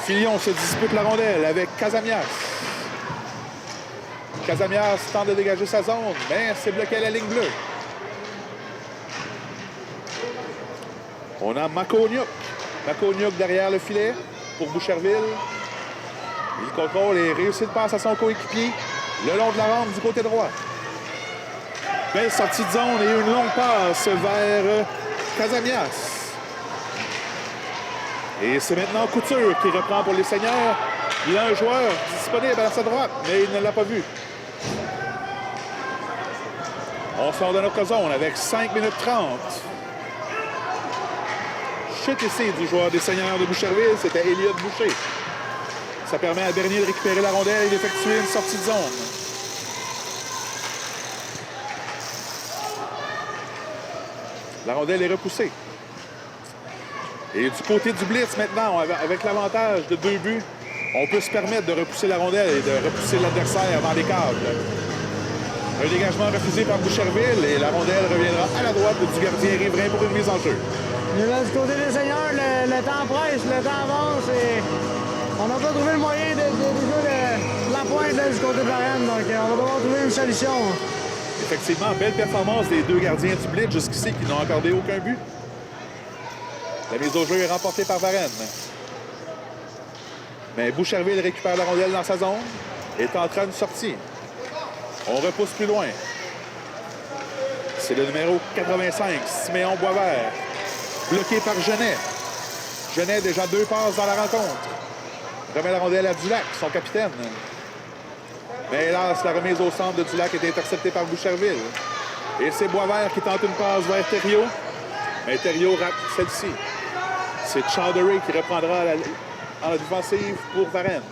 Filion se dispute la rondelle avec Casamias. Casamias tente de dégager sa zone, mais c'est bloqué à la ligne bleue. On a Makoniuk. Makoniuk derrière le filet pour Boucherville. Il contrôle et réussit de passe à son coéquipier le long de la rampe du côté droit. Belle sortie de zone et une longue passe vers Casamias. Et c'est maintenant Couture qui reprend pour les Seigneurs. Il a un joueur disponible à sa droite, mais il ne l'a pas vu. On sort de notre zone avec 5 minutes 30. Chute ici du joueur des Seigneurs de Boucherville, c'était Elliott Boucher. Ça permet à Bernier de récupérer la rondelle et d'effectuer une sortie de zone. La rondelle est repoussée. Et du côté du blitz maintenant, avec l'avantage de 2 buts, on peut se permettre de repousser la rondelle et de repousser l'adversaire dans les câbles. Un dégagement refusé par Boucherville et la rondelle reviendra à la droite du gardien riverain pour une mise en jeu. Et là, du côté des Seigneurs, le temps presse, le temps avance et on n'a pas trouvé le moyen de la pointe là, du côté de Varennes. Donc, on va devoir trouver une solution. Effectivement, belle performance des 2 gardiens du blitz jusqu'ici qui n'ont accordé aucun but. La mise au jeu est remportée par Varennes. Mais Boucherville récupère la rondelle dans sa zone. Est en train de sortir. On repousse plus loin. C'est le numéro 85, Siméon Boisvert. Bloqué par Genet. Genet, déjà 2 passes dans la rencontre. Remet la rondelle à Dulac, son capitaine. Mais hélas, la remise au centre de Dulac est interceptée par Boucherville. Et c'est Boisvert qui tente une passe vers Thériault. Mais Thériault rate celle-ci. C'est Chowdhury qui reprendra en défensive pour Varennes.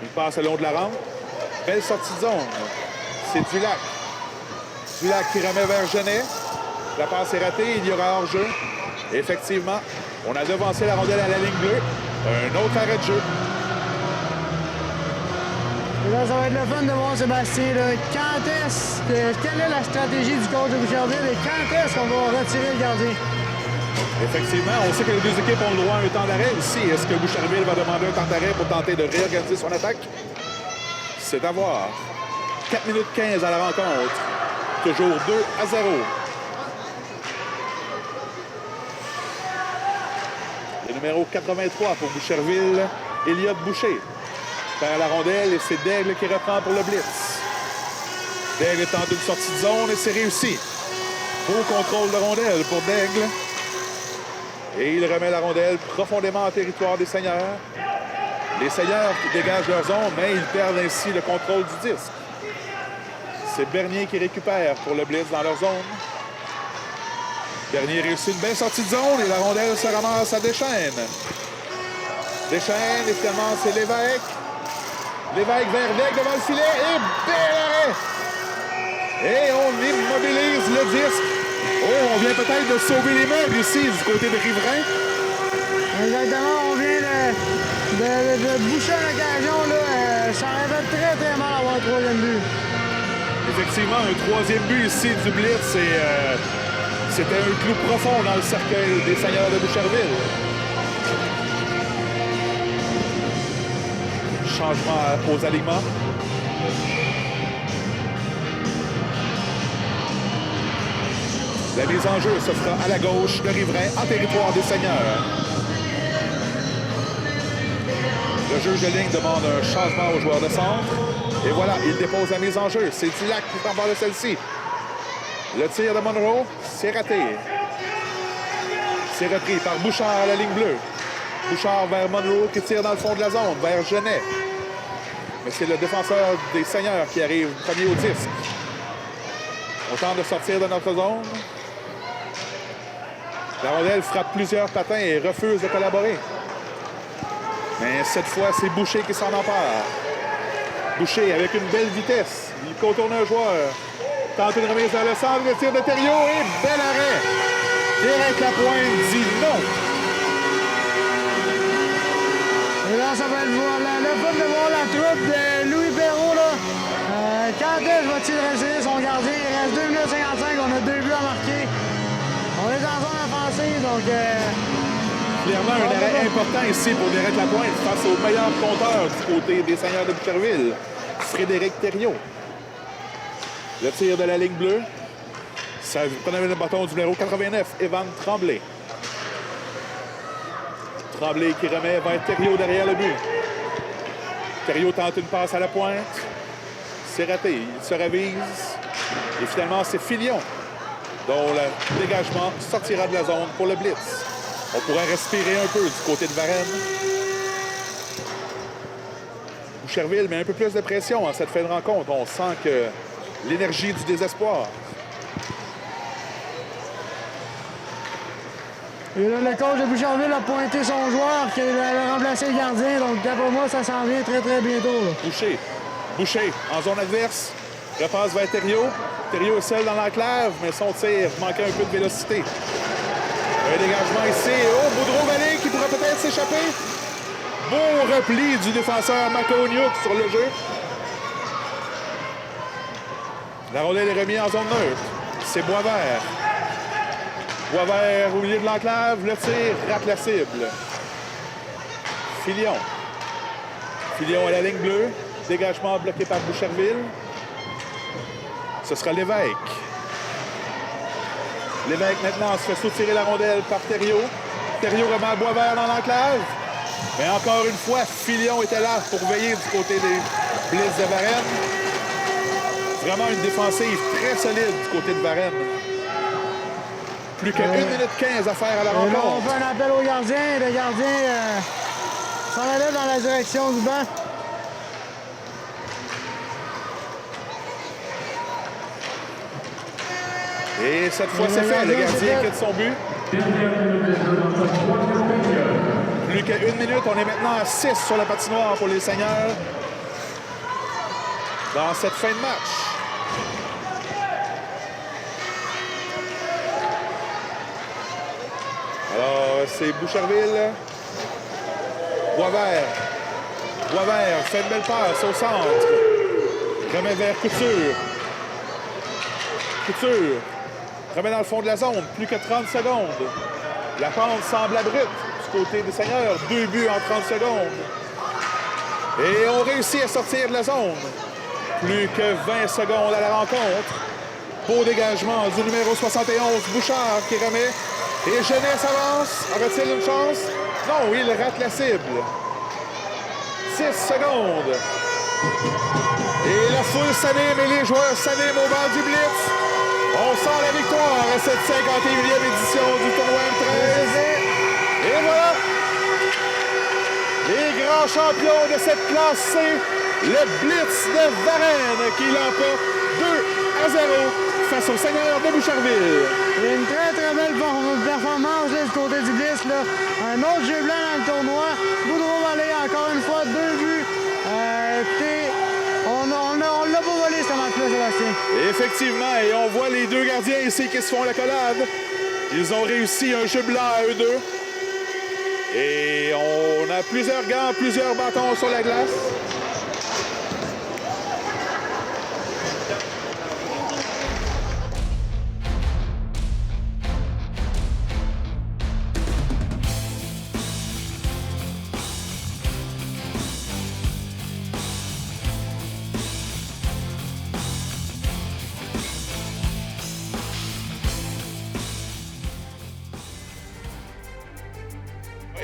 Il passe le long de la rampe. Belle sortie de zone. C'est Dulac. Dulac qui remet vers Genet. La passe est ratée. Il y aura hors-jeu. Effectivement, on a devancé la rondelle à la ligne bleue. Un autre arrêt de jeu. Et là, ça va être le fun de voir Sébastien. Là. Quelle est la stratégie du coach de Boucherville et quand est-ce qu'on va retirer le gardien? Effectivement, on sait que les deux équipes ont le droit à un temps d'arrêt aussi. Est-ce que Boucherville va demander un temps d'arrêt pour tenter de réorganiser son attaque? C'est à voir. 4 minutes 15 à la rencontre. Toujours 2-0. Le numéro 83 pour Boucherville, Elliott Boucher. Perd la rondelle et c'est Daigle qui reprend pour le blitz. Daigle tente une sortie de zone et c'est réussi. Beau contrôle de rondelle pour Daigle. Et il remet la rondelle profondément en territoire des Seigneurs. Les Seigneurs qui dégagent leur zone, mais ils perdent ainsi le contrôle du disque. C'est Bernier qui récupère pour le blitz dans leur zone. Bernier réussit une belle sortie de zone et la rondelle se ramasse à Deschaines. Deschaines et finalement c'est Lévesque. Lévesque vers Daigle devant le filet et bel arrêt! Et on immobilise le disque. Oh, on vient peut-être de sauver les meubles ici du côté de Riverain. Exactement, on vient de boucher l'occasion. Ça aurait fait très très mal avoir un troisième but. Effectivement, un troisième but ici du blitz et c'était un clou profond dans le cercueil des Seigneurs de Boucherville. Changement aux alignements. La mise en jeu se fera à la gauche de Riverain en territoire des Seigneurs. Le juge de ligne demande un changement au joueur de centre. Et voilà, il dépose la mise en jeu. C'est Tillac qui s'embarque de celle-ci. Le tir de Monroe, c'est raté. C'est repris par Bouchard à la ligne bleue. Bouchard vers Monroe qui tire dans le fond de la zone, vers Genet. Mais c'est le défenseur des Seigneurs qui arrive premier au disque. On tente de sortir de notre zone. La rondelle frappe plusieurs patins et refuse de collaborer. Mais cette fois, c'est Boucher qui s'en empare. Boucher avec une belle vitesse. Il contourne un joueur. Tente une remise vers le centre. Le tir de Thériault et bel arrêt. Derek Lapointe dit non. Et là, ça va être le fun de voir la troupe de Louis Perrault. Là. Quand est-ce va-t-il rester son gardien? Il reste 2 minutes 55. On a 2 buts à marquer. On est en zone offensive, donc... Clairement, un arrêt important ici pour Derek Lapointe face au meilleur compteur du côté des Seigneurs de Boucherville, Frédéric Thériault. Le tir de la ligne bleue. Ça prenait le bâton du numéro 89, Evan Tremblay. Tremblay qui remet vers Thériault derrière le but. Thériault tente une passe à la pointe. C'est raté. Il se ravise. Et finalement, c'est Filion dont le dégagement sortira de la zone pour le blitz. On pourrait respirer un peu du côté de Varennes. Boucherville met un peu plus de pression en cette fin de rencontre. On sent que l'énergie du désespoir. Et là, le coach de Boucherville a pointé son joueur qui a remplacé le gardien. Donc, d'après moi, ça s'en vient très, très bientôt. Là. Boucher en zone adverse. Repasse vers Thériault. Thériault est seul dans l'enclave, mais son tir manquait un peu de vélocité. Un dégagement ici. Oh, Boudreau-Vallée qui pourrait peut-être s'échapper. Beau repli du défenseur Maconiuk sur le jeu. La rondelle est remise en zone neutre. C'est Boisvert. Boisvert au milieu de l'enclave. Le tir rate la cible. Filion. Filion à la ligne bleue. Dégagement bloqué par Boucherville. Ce sera Lévesque. Lévesque maintenant se fait soutirer la rondelle par Thériault. Thériault remet à Boisvert dans l'enclave. Mais encore une fois, Filion était là pour veiller du côté des Blitz de Varennes. Vraiment une défensive très solide du côté de Varennes. Plus que 1 minute 15 à faire à la rencontre. Là, on fait un appel au gardien. Le gardien s'en allait dans la direction du banc. Et cette fois, c'est fait. Le gardien quitte son but. Plus qu'à 1 minute, on est maintenant à 6 sur la patinoire pour les Seigneurs. Dans cette fin de match. Alors, c'est Boucherville. Boisvert. Boisvert fait une belle passe au centre. Remet vers Couture. Couture. Remet dans le fond de la zone. Plus que 30 secondes. La pente semble abrupte du côté des Seigneurs. 2 buts en 30 secondes. Et on réussit à sortir de la zone. Plus que 20 secondes à la rencontre. Beau dégagement du numéro 71, Bouchard, qui remet. Et Jeunesse avance. Aura-t-il une chance? Non, il rate la cible. 6 secondes. Et la foule s'anime et les joueurs s'animent au banc du Blitz. On sent la victoire à cette 51e édition du tournoi M13. Et voilà, les grands champions de cette classe C, le Blitz de Varennes qui l'emporte 2-0 face au Seigneur de Boucherville. Une très belle performance là, du côté du Blitz. Là. Un autre jeu blanc dans le tournoi. Boudreau-Vallée, encore une fois, 2 buts. Écoutez, on l'a pas volé ce match-là, Sébastien. Effectivement, et on voit les deux gardiens ici qui se font la collade. Ils ont réussi un jeu blanc à eux deux. Et on a plusieurs gants, plusieurs bâtons sur la glace.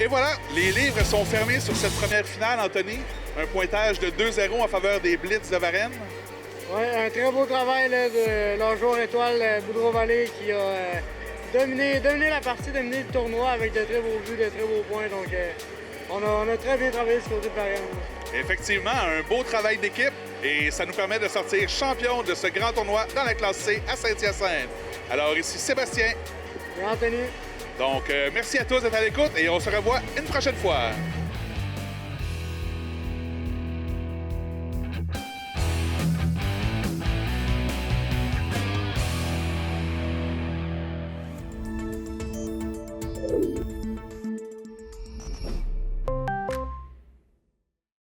Et voilà, les livres sont fermés sur cette première finale, Anthony. Un pointage de 2-0 en faveur des Blitz de Varennes. Oui, un très beau travail là, de leur joueur étoile, Boudreau-Vallée, qui a dominé la partie, dominé le tournoi avec de très beaux buts, de très beaux points. Donc, on a très bien travaillé ce côté de Varennes. Effectivement, un beau travail d'équipe et ça nous permet de sortir champion de ce grand tournoi dans la classe C à Saint-Hyacinthe. Alors ici Sébastien. Et Anthony. Donc, merci à tous d'être à l'écoute et on se revoit une prochaine fois. Thank you.